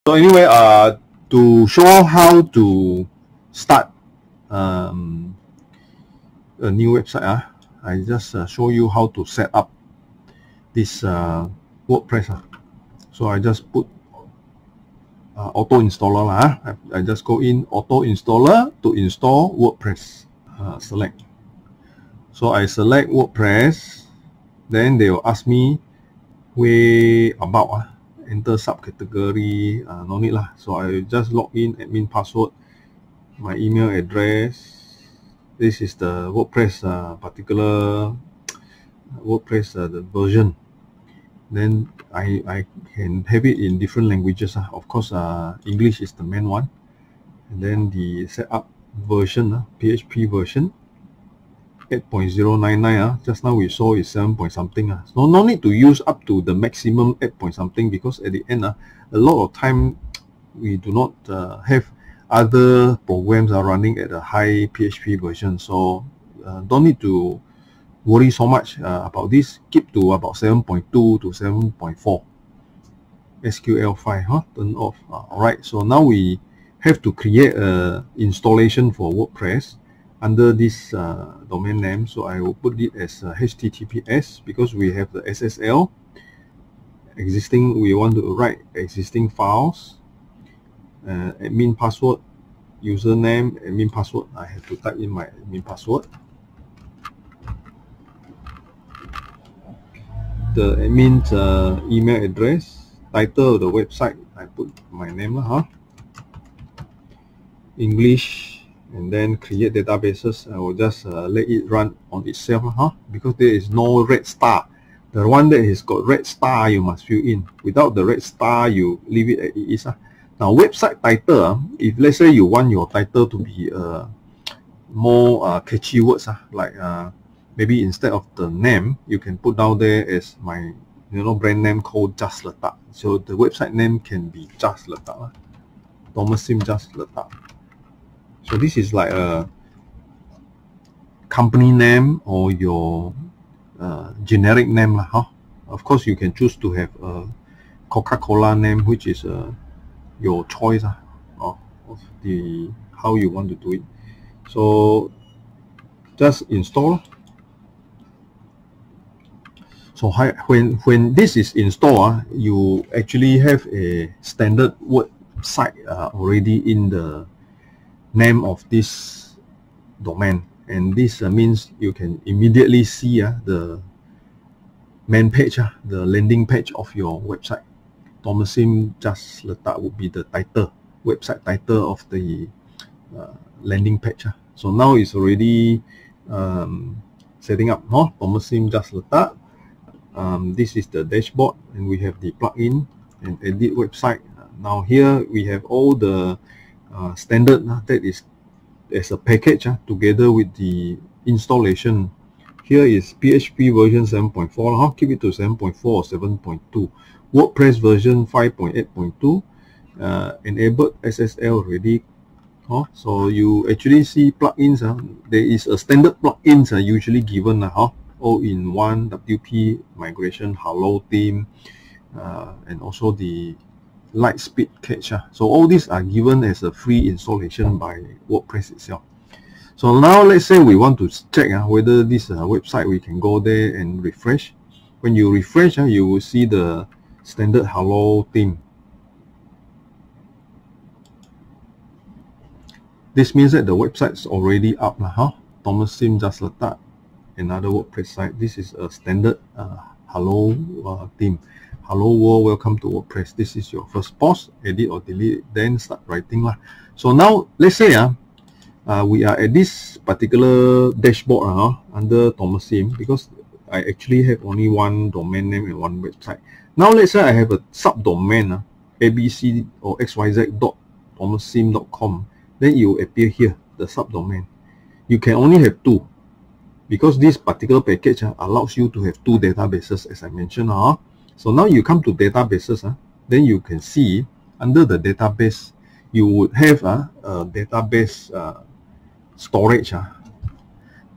So anyway, to show how to start a new website, I just show you how to set up this WordPress. So I just put auto installer. I just go in auto installer to install WordPress. Select. So I select WordPress. Then they will ask me where about. Enter subcategory, no need lah. So I just log in, admin password, my email address. This is the WordPress particular WordPress the version. Then I can have it in different languages. Of course, English is the main one. And then the setup version, PHP version 8.099. Just now we saw is 7 point something. So no need to use up to the maximum 8 point something, because at the end a lot of time we do not have other programs are running at a high PHP version. So don't need to worry so much about this. Keep to about 7.2 to 7.4 SQL5. Turn off. Alright, so now we have to create a installation for WordPress under this domain name. So I will put it as HTTPS because we have the SSL existing. We want to write existing files. Admin password, username, admin password. I have to type in my admin password. The admin's email address, title of the website. I put my name English. And then create databases. I will just let it run on itself, because there is no red star. The one that has got red star you must fill in. Without the red star, you leave it as it is. Now website title, if let's say you want your title to be more catchy words, like maybe instead of the name, you can put down there as my brand name called Just Letak. So the website name can be Just Letak. Thomas Sim Just Letak. So this is like a company name or your generic name. Of course, you can choose to have a Coca-Cola name, which is your choice of the how you want to do it. So just install. So when this is installed, you actually have a standard website already in the name of this domain, and this means you can immediately see the main page, the landing page of your website. Thomas Sim Just Letak would be the title, website title of the landing page. So now it's already setting up. Thomas Sim Just Letak. This is the dashboard, and we have the plugin and edit website. Now here we have all the standard that is as a package together with the installation. Here is PHP version 7.4. Keep it to 7.4 or 7.2. WordPress version 5.8.2. Enabled SSL already. So you actually see plugins. There is a standard plugins usually given. All-in-one WP migration, Hello theme, and also the Lightspeed cache. So all these are given as a free installation by WordPress itself. So now let's say we want to check whether this website, we can go there and refresh. When you refresh, you will see the standard Hello theme. This means that the website is already up. Thomas Sim Just Letak, another WordPress site. This is a standard Hello theme. Hello world, welcome to WordPress. This is your first post. Edit or delete, then start writing. So now let's say we are at this particular dashboard under Thomas Sim, because I actually have only one domain name and one website. Now let's say I have a subdomain abc or xyz.thomassim.com. Then you appear here, the subdomain. You can only have two, because this particular package allows you to have two databases, as I mentioned. So now you come to databases, then you can see under the database, you would have a database storage.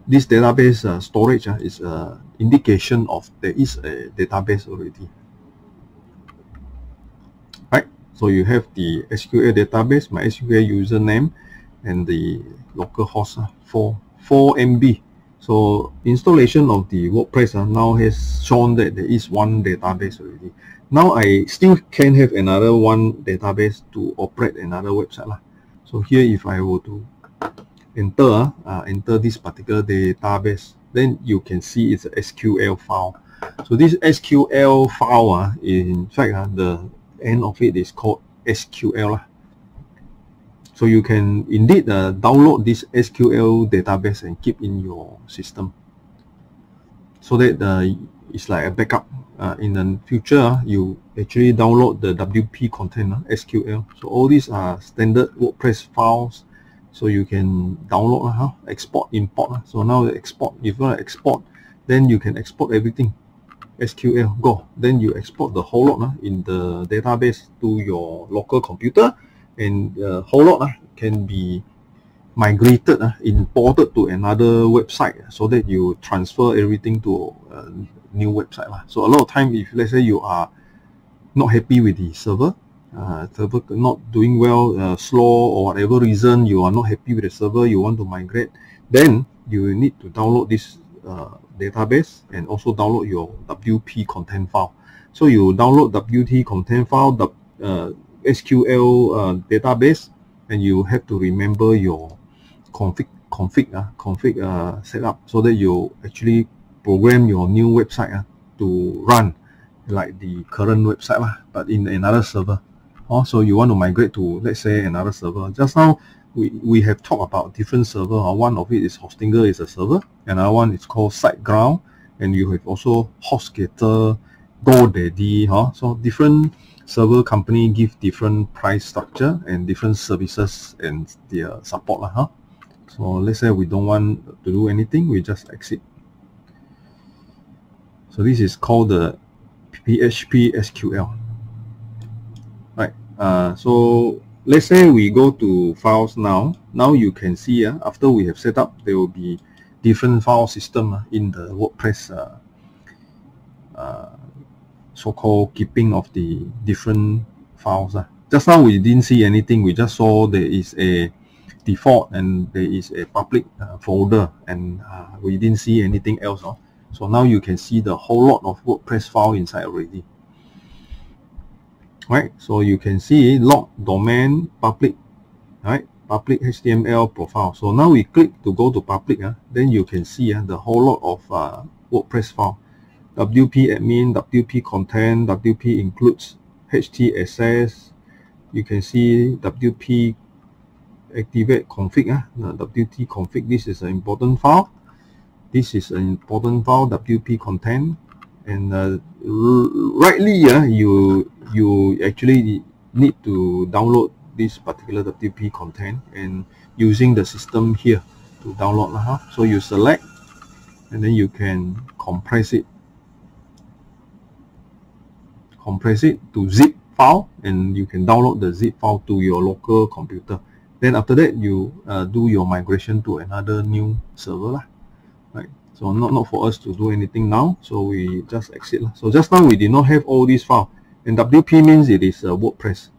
This database storage is an indication of there is a database already. Right? So you have the SQL database, MySQL username, and the local host for 4 MB. So installation of the WordPress now has shown that there is one database already. Now I still can have another one database to operate another website. So here if I were to enter this particular database, then you can see it's a SQL file. So this SQL file, in fact, the end of it is called SQL. So you can indeed download this SQL database and keep in your system, so that it's like a backup. In the future, you actually download the WP content SQL. So all these are standard WordPress files, so you can download, export, import. So now the export, if you want to export, then you can export everything SQL, go. Then you export the whole lot in the database to your local computer, and the whole lot can be migrated, imported to another website, so that you transfer everything to a new website. So a lot of time, if let's say you are not happy with the server, server not doing well, slow, or whatever reason, you are not happy with the server, you want to migrate, then you need to download this database and also download your WP content file. So you download WP content file, the SQL database, and you have to remember your config setup, so that you actually program your new website to run like the current website, but in another server. Also, you want to migrate to, let's say, another server. Just now we have talked about different server. One of it is Hostinger, is a server. Another one is called SiteGround, and you have also HostGator, GoDaddy. So different server company give different price structure and different services and their support. So let's say we don't want to do anything, we just exit. So this is called the PHP SQL. Right. So let's say we go to files now. Now you can see after we have set up, there will be different file system in the WordPress so-called keeping of the different files. Just now we didn't see anything. We just saw there is a default and there is a public folder, and we didn't see anything else. So now you can see the whole lot of WordPress file inside already. Right, so you can see log, domain, public, right, public HTML profile. So now we click to go to public, then you can see the whole lot of WordPress file. WP admin, WP content, WP includes HTSS. You can see WP activate config, WP config. This is an important file. This is an important file, WP content. And rightly, you actually need to download this particular WP content, and using the system here to download. So you select, and then you can compress it to zip file, and you can download the zip file to your local computer. Then after that, you do your migration to another new server, right? So not for us to do anything now, so we just exit. So just now we did not have all these files, and WP means it is WordPress.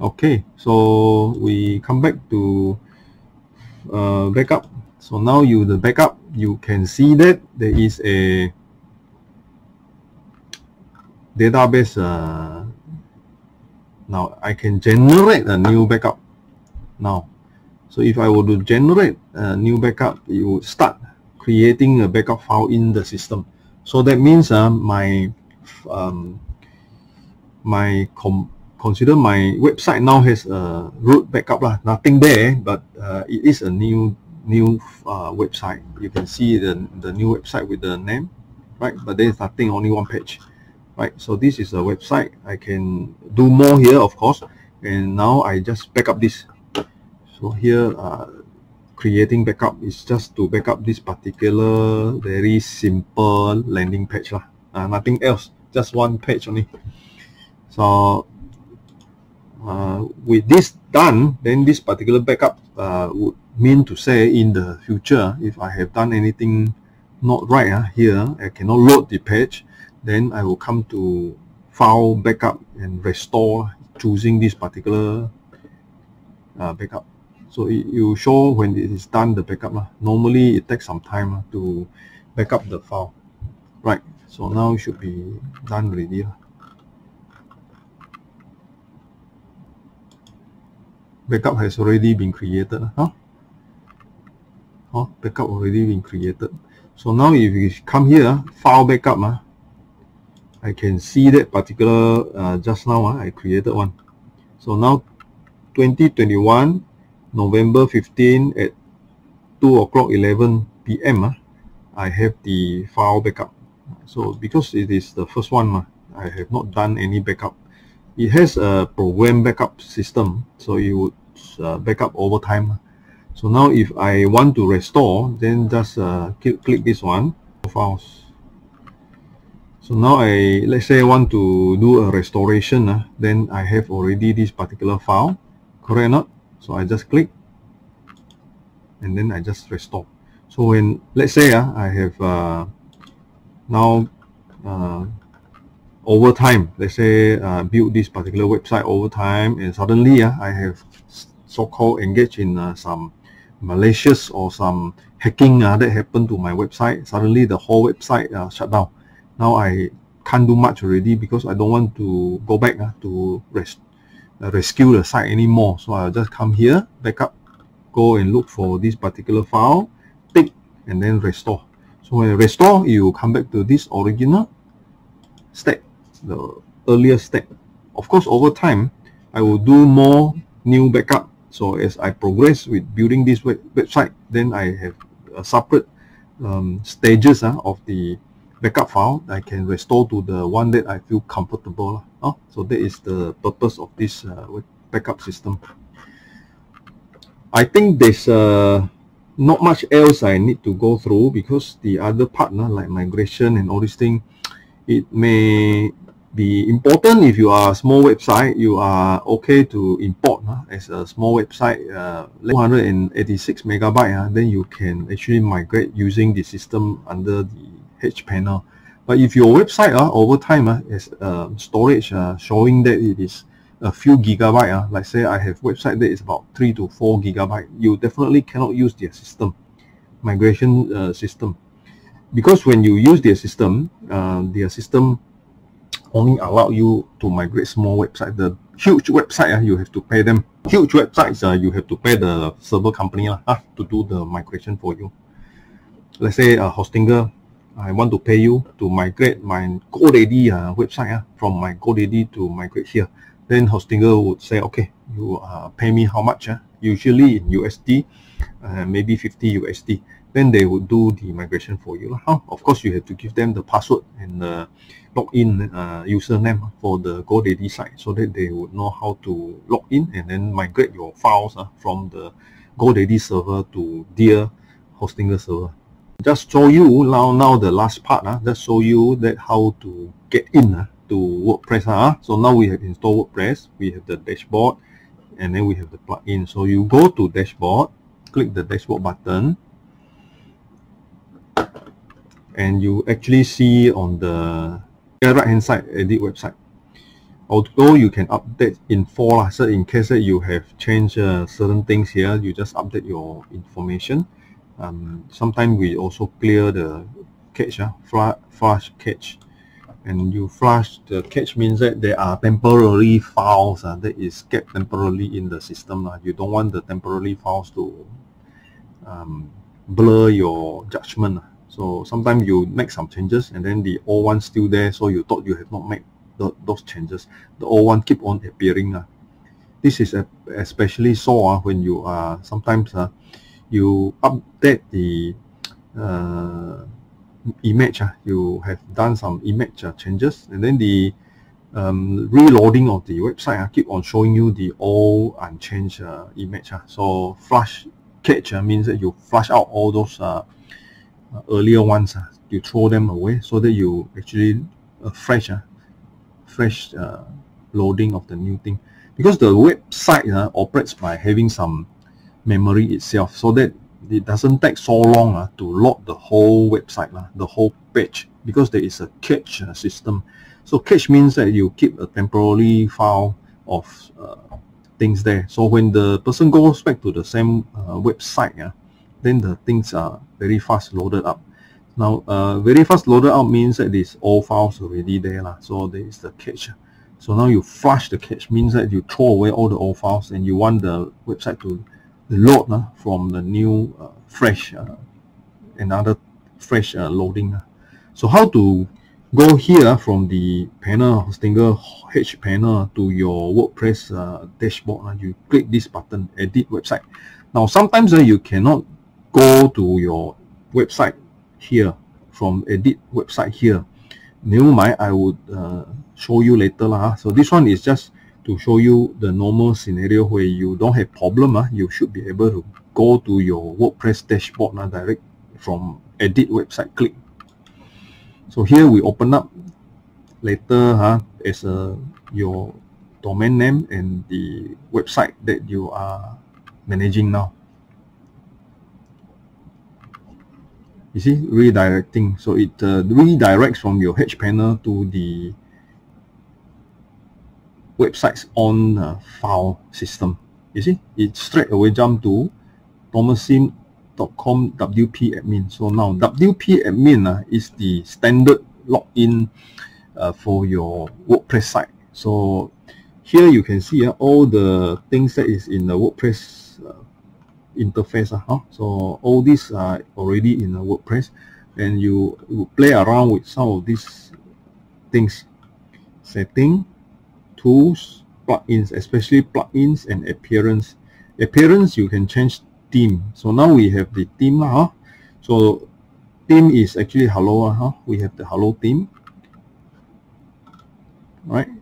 Okay, so we come back to backup. So now the backup, you can see that there is a database. Now I can generate a new backup now. So if I were to generate a new backup, it would start creating a backup file in the system. So that means consider my website now has a root backup, nothing there, but it is a new website. You can see the new website with the name, right? But there is nothing, only one page, right? So this is a website. I can do more here, of course, and now I just back up this. So here, creating backup is just to back up this particular very simple landing page, nothing else, just one page only. So with this done, then this particular backup would mean to say in the future, if I have done anything not right here, I cannot load the page, then I will come to file backup and restore, choosing this particular backup. So it will show when it is done the backup. Normally it takes some time to backup the file. Right, so now it should be done already. Backup has already been created. Backup already been created. So now if you come here, file backup, I can see that particular just now I created one. So now 2021 November 15 at 2:11 p.m. I have the file backup. So because it is the first one, I have not done any backup. It has a program backup system, so it would backup over time. So now if I want to restore, then just click this one, files. So now let's say I want to do a restoration, then I have already this particular file, correct or not? So I just click and then I just restore. So when, let's say I have now over time, let's say build this particular website over time, and suddenly I have so-called engaged in some malicious or some hacking that happened to my website. Suddenly the whole website shut down. Now I can't do much already because I don't want to go back to rescue the site anymore. So I'll just come here, backup, go and look for this particular file, tick, and then restore. So when I restore, you come back to this original step, the earlier step. Of course, over time, I will do more new backup. So as I progress with building this website, then I have separate stages of the backup file. I can restore to the one that I feel comfortable. So that is the purpose of this backup system. I think there's not much else I need to go through, because the other part, like migration and all these things, it may be important if you are a small website. You are okay to import as a small website 286 megabyte, then you can actually migrate using the system under the H panel. But if your website over time has storage showing that it is a few gigabyte, like say I have website that is about 3 to 4 gigabyte, you definitely cannot use their system, migration system, because when you use their system only allow you to migrate small website. The huge website, you have to pay them. Huge websites, you have to pay the server company to do the migration for you. Let's say Hostinger, I want to pay you to migrate my GoDaddy website from my GoDaddy to migrate here. Then Hostinger would say, okay, you pay me how much? Usually in USD, maybe 50 USD. Then they would do the migration for you. Of course, you have to give them the password and the login username for the GoDaddy site, so that they would know how to log in and then migrate your files from the GoDaddy server to their Hostinger server. Just show you now the last part. Just show you that how to get in to WordPress. So now we have installed WordPress. We have the dashboard, and then we have the plugin. So you go to dashboard, click the dashboard button, and you actually see on the right hand side edit website. Although you can update info, so in case that you have changed certain things here, you just update your information. Sometimes we also clear the cache, flush cache, and you flush the cache means that there are temporary files that is kept temporarily in the system. You don't want the temporary files to blur your judgment. So sometimes you make some changes and then the old one still there, so you thought you have not made those changes. The old one keep on appearing. This is especially so when you are sometimes you update the image. You have done some image changes, and then the reloading of the website keep on showing you the old unchanged image. So flush cache means that you flush out all those earlier ones, you throw them away, so that you actually fresh loading of the new thing, because the website operates by having some memory itself, so that it doesn't take so long to load the whole website, the whole page, because there is a cache system. So cache means that you keep a temporary file of things there. So when the person goes back to the same website, then the things are very fast loaded up. Now, very fast loaded up means that these all files already there lah. So there is the cache. So now you flush the cache, means that you throw away all the old files and you want the website to load from the new fresh another fresh loading. So how to go here from the panel, Hostinger H panel, to your WordPress dashboard? You click this button, edit website. Now sometimes you cannot go to your website here from edit website here. Never mind, I would show you later lah. So this one is just to show you the normal scenario where you don't have problem. You should be able to go to your WordPress dashboard direct from edit website, click. So here we open up later as your domain name and the website that you are managing now. You see, redirecting. So it redirects from your H panel to the website's own file system. You see, it straight away jump to thomassim.com WP admin. So now WP admin is the standard login for your WordPress site. So here you can see all the things that is in the WordPress interface. So all these are already in the WordPress, and you play around with some of these things: setting, tools, plugins, especially plugins and appearance. Appearance you can change theme. So now we have the theme. So theme is actually hello. We have the hello theme, right?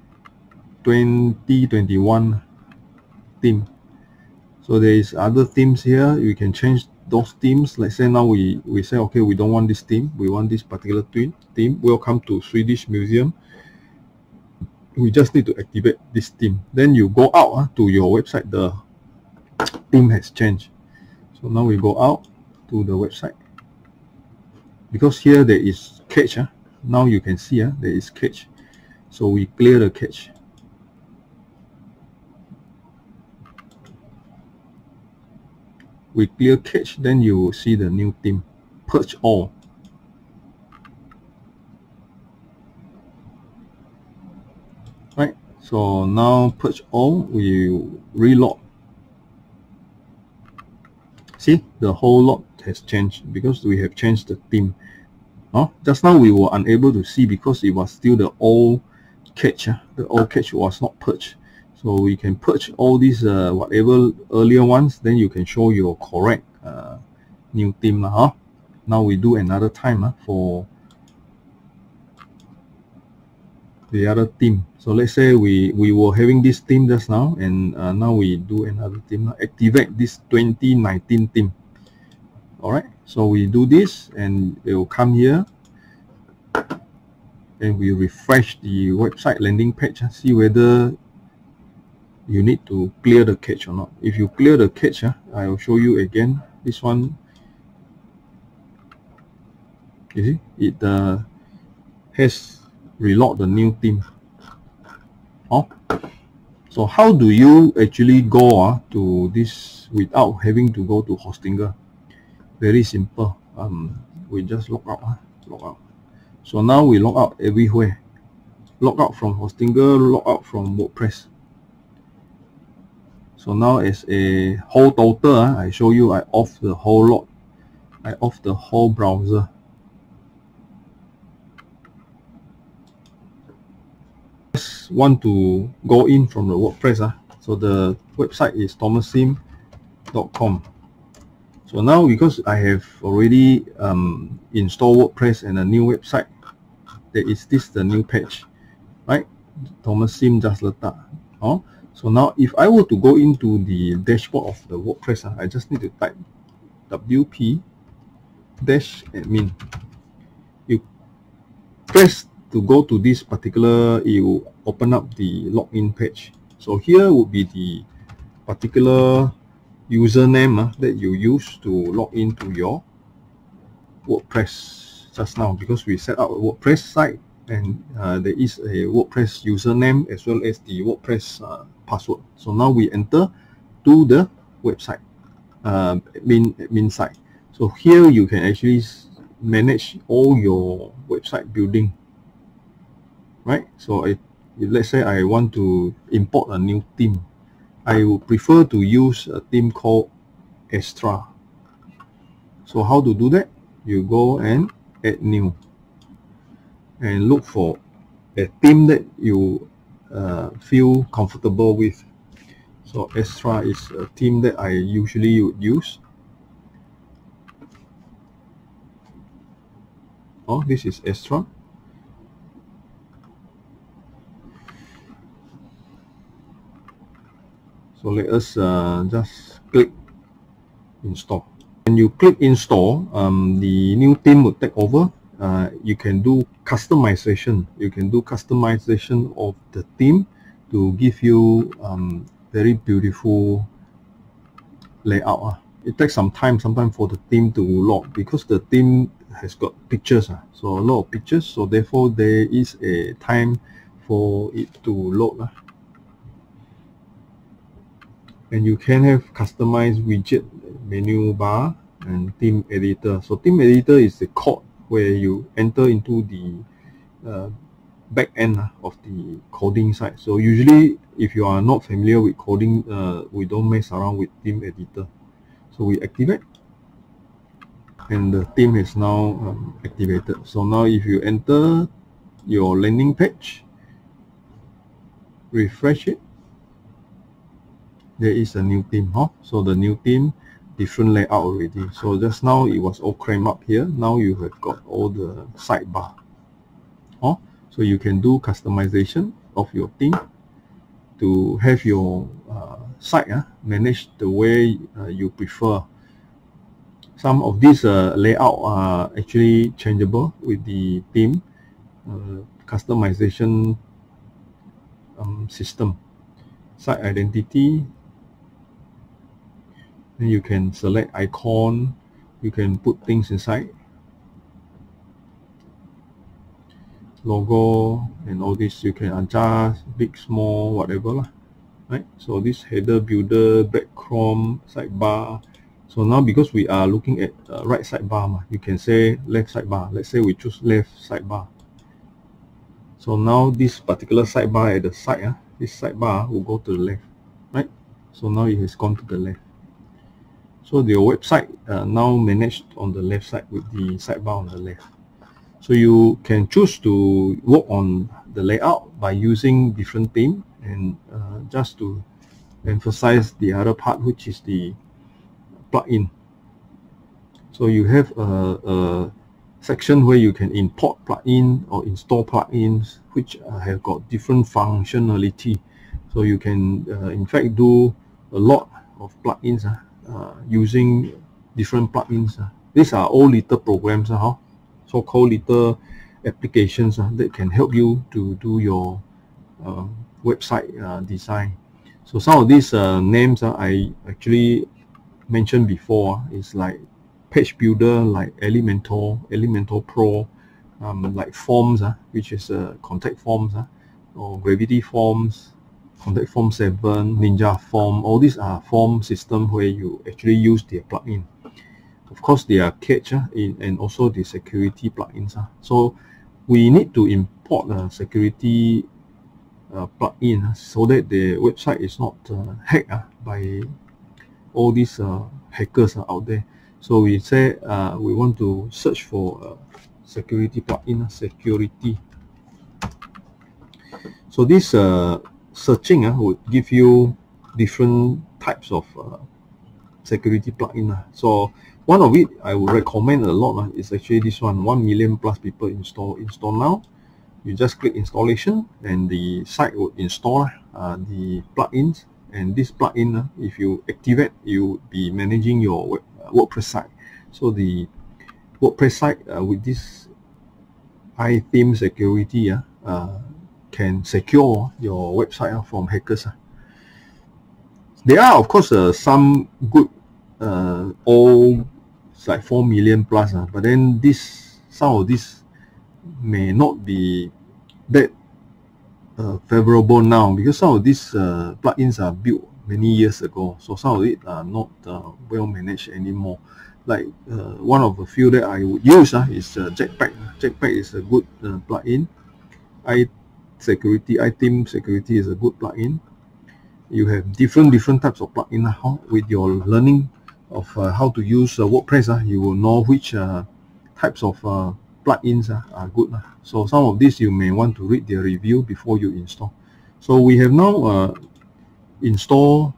2021 theme. So there is other themes here. You can change those themes. Let's say now we say, okay, we don't want this theme, we want this particular theme. Welcome to Swedish Museum. We just need to activate this theme. Then you go out to your website, the theme has changed. So now we go out to the website, because here there is cache. Now you can see there is cache. So we clear the cache. We clear cache, then you will see the new theme. Purge all. Right. So now purge all. We reload. See, the whole lot has changed because we have changed the theme. Just now we were unable to see because it was still the old cache. The old cache was not purged. So we can purge all these whatever earlier ones, then you can show your correct new theme. Now we do another time for the other theme. So let's say we were having this theme just now, and now we do another theme. Activate this 2019 theme. Alright, so we do this and it will come here, and we refresh the website landing page, see whether you need to clear the cache or not. If you clear the cache, I will show you again. This one, you see, it has reload the new theme. So how do you actually go to this without having to go to Hostinger? Very simple. We just log out. Log out. So now we log out everywhere. Log out from Hostinger, log out from WordPress. So now as a whole total, I show you, I off the whole lot. I off the whole browser. Just want to go in from the WordPress. So the website is thomassim.com. So now because I have already installed WordPress and a new website, there is this the new page, right? Thomassim just letak. So now if I were to go into the dashboard of the WordPress, I just need to type wp-admin. You press to go to this particular, it will open up the login page. So here would be the particular username that you use to log into your WordPress just now, because we set up a WordPress site and there is a WordPress username as well as the WordPress password. So now we enter to the website admin site. So here you can actually manage all your website building, right? So if let's say I want to import a new theme, I would prefer to use a theme called Extra. So how to do that? You go and add new and look for a theme that you feel comfortable with. So Extra is a theme that I usually would use. Oh, this is Extra. So let us just click install. When you click install, the new theme will take over. You can do customization. You can do customization of the theme to give you very beautiful layout. It takes some time sometimes for the theme to load because the theme has got pictures. So a lot of pictures. So therefore there is a time for it to load. And you can have customized widget, menu bar, and theme editor. So theme editor is the code where you enter into the back end of the coding side. So usually if you are not familiar with coding, we don't mess around with theme editor. So we activate, and the theme is now activated. So now if you enter your landing page, refresh it, there is a new theme. So the new theme, different layout already. So just now it was all crammed up here. Now you have got all the sidebar. So you can do customization of your theme to have your site managed the way you prefer. Some of these layout are actually changeable with the theme customization system. Site identity, then you can select icon, you can put things inside, logo and all this you can adjust, big, small, whatever, right? So this header builder, background, sidebar. So now because we are looking at right sidebar, you can say left sidebar. Let's say we choose left sidebar. So now this particular sidebar at the side, this sidebar will go to the left, right? So now it has gone to the left. So your website now managed on the left side with the sidebar on the left. So you can choose to work on the layout by using different theme, and just to emphasize the other part, which is the plugin. So you have a section where you can import plugin or install plugins which have got different functionality. So you can in fact do a lot of plugins using different plugins. These are all little programs, so-called little applications that can help you to do your website design. So some of these names I actually mentioned before is like page builder, like Elementor Pro, like forms, which is contact forms, or Gravity Forms, Contact Form 7, Ninja Form. All these are form systems where you actually use their plugin. Of course, they are cached and also the security plugins. So we need to import a security plugin so that the website is not hacked by all these hackers out there. So we say we want to search for security plugin, security. So this searching would give you different types of security plugin. So one of it I would recommend a lot is actually this one. 1 million plus people install now. You just click installation and the site would install the plugins. And this plugin, if you activate, you would be managing your WordPress site. So the WordPress site with this iTheme security can secure your website from hackers. There are of course some good all like 4 million plus, but then some of this may not be that favorable now, because some of these plugins are built many years ago, so some of it are not well managed anymore. Like one of the few that I would use is Jetpack. Jetpack is a good plugin. iTeam Security is a good plugin. You have different types of plugin with your learning of how to use WordPress. You will know which types of plugins are good. So some of these you may want to read their review before you install. So we have now installed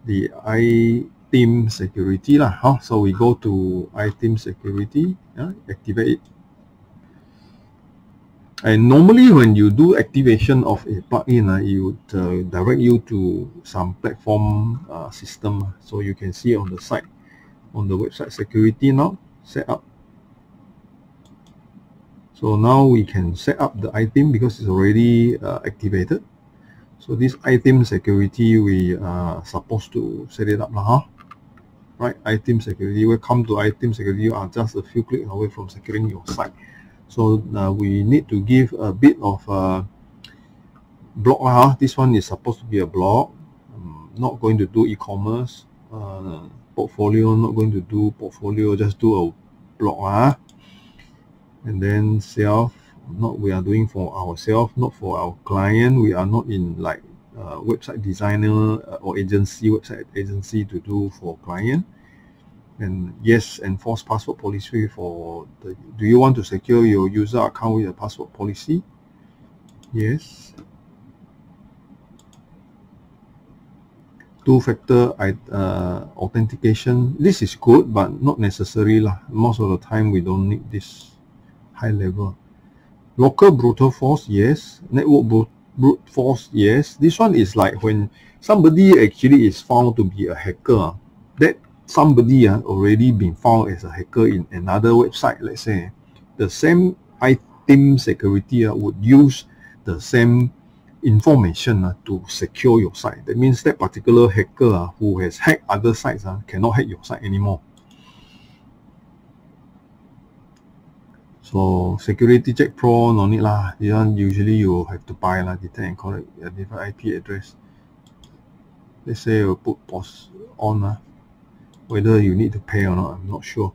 the iTeam Security so we go to iTeam Security, activate it. And normally when you do activation of a plugin, it would direct you to some platform system. So you can see on the site, on the website security now, set up. So now we can set up the iTeam because it's already activated. So this iTeam Security, we are supposed to set it up right? iTeam Security, welcome to iTeam Security. You are just a few clicks away from securing your site. So we need to give a bit of blog. This one is supposed to be a blog. I'm not going to do e-commerce. Portfolio, not going to do portfolio, just do a blog. And then self, we are doing for ourselves, not for our client. We are not in like website designer or agency, website agency to do for client. And yes, enforce password policy for the, do you want to secure your user account with a password policy? Yes. Two-factor authentication. This is good, but not necessary Most of the time we don't need this high level. Local brute force, yes. Network brute force, yes. This one is like when somebody actually is found to be a hacker. That somebody already been found as a hacker in another website, let's say. The same iTeam Security would use the same information to secure your site. That means that particular hacker who has hacked other sites cannot hack your site anymore. So Security Check Pro, no need This one usually you have to buy detect and correct a different IP address. Let's say you put pause on whether you need to pay or not, I'm not sure.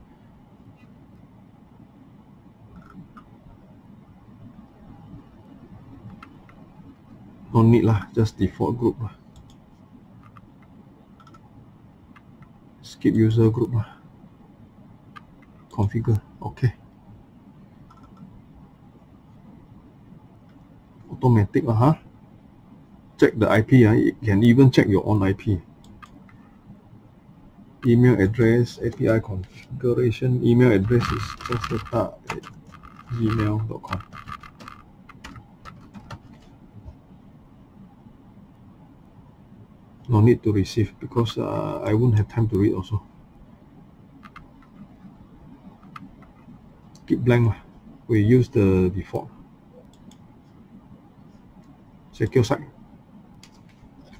No need just default group Skip user group Configure, okay. Automatic Check the IP, you can even check your own IP. Email address, API configuration, email address is justdata@gmail.com. No need to receive because I won't have time to read also. Keep blank. We use the default. Secure site.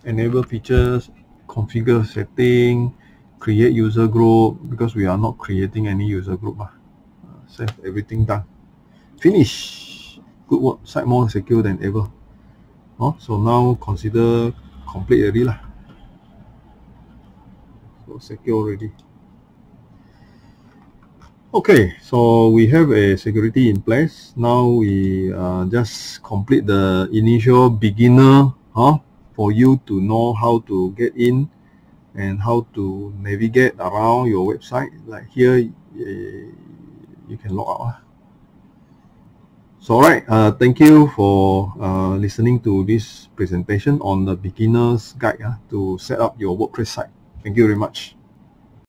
Enable features, configure setting, create user group, because we are not creating any user group. Save, everything done. Finish. Good work. Site more secure than ever. So now consider complete already So secure already. Okay, so we have a security in place. Now we just complete the initial beginner for you to know how to get in and how to navigate around your website. Like here, you can log out. So alright, thank you for listening to this presentation on the beginner's guide to set up your WordPress site. Thank you very much.